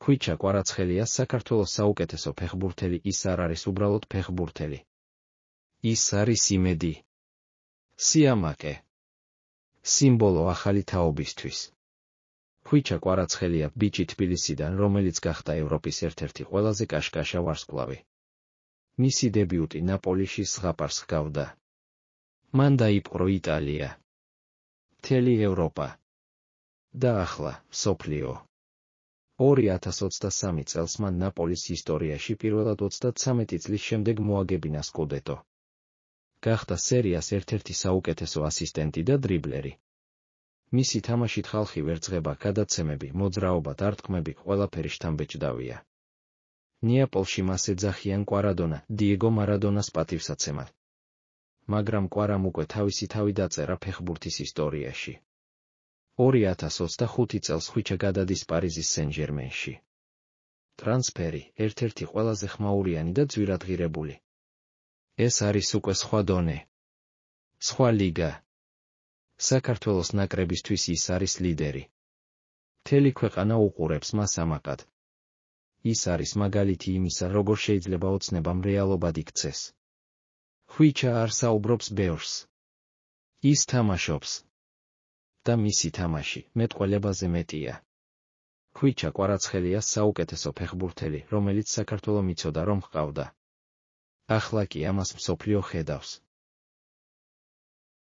ხვიჩა კვარაცხელია საქართველოს საუკეთესო ფეხბურთელი. ის არ არის უბრალოდ ფეხბურთელი. ის არის იმედი, სიამაყე, სიმბოლო ახალი თაობისთვის. ხვიჩა კვარაცხელია ბიჭი თბილისიდან, რომელიც გახდა ევროპის ერთ-ერთი ყველაზე კაშკაშა ვარსკვლავი. მისი დებიუტი ნაპოლიში ზღაპარს ჰგავდა. მან დაიპყრო იტალია, მთელი ევროპა და ახლა მსოფლიო. 2023 წელს მან ნაპოლის ისტორიაში პირველად 33 წლის შემდეგ მოაგებინა სკუდეტო. გახდა სერიას ერთ-ერთი საუკეთესო ასისტენტი და დრიბლერი. მისი თამაშით ხალხი ვერცხება, გადაცემები, მოძრაობა, დარტყმები, ყველაფერი შთამბეჭდავია. ნეაპოლში მას ეძახიან კვარადონა, დიეგო მარადონას პატივსაცემად. მაგრამ კვარამ უკვე თავისი თავი დაწერა ფეხბურთის ისტორიაში. 2025 წელს ხვიჩა გადადის პარიზის სენ-ჟერმენში. ტრანსფერი ერთ-ერთი ყველაზე ხმაურიანი და ძვირადღირებული. ეს არის უკვე სხვა დონე, სხვა ლიგა. საქართველოს ნაკრებისთვის ის არის ლიდერი. მთელი ქვეყანა უყურებს მას ამაყად. ის არის მაგალითი იმისა, როგორ შეიძლება ოცნებამ რეალობად იქცეს. ხვიჩა არ საუბრობს ბევრს. ის თამაშობს. და მისი თამაში მეტყველებაზე მეტია. ხვიჩა კვარაცხელია საუკეთესო ფეხბურთელი, რომელიც საქართველო მიცოდა რომ ჰყავდა. ახლა კი ამას მსოფლიო ხედავს.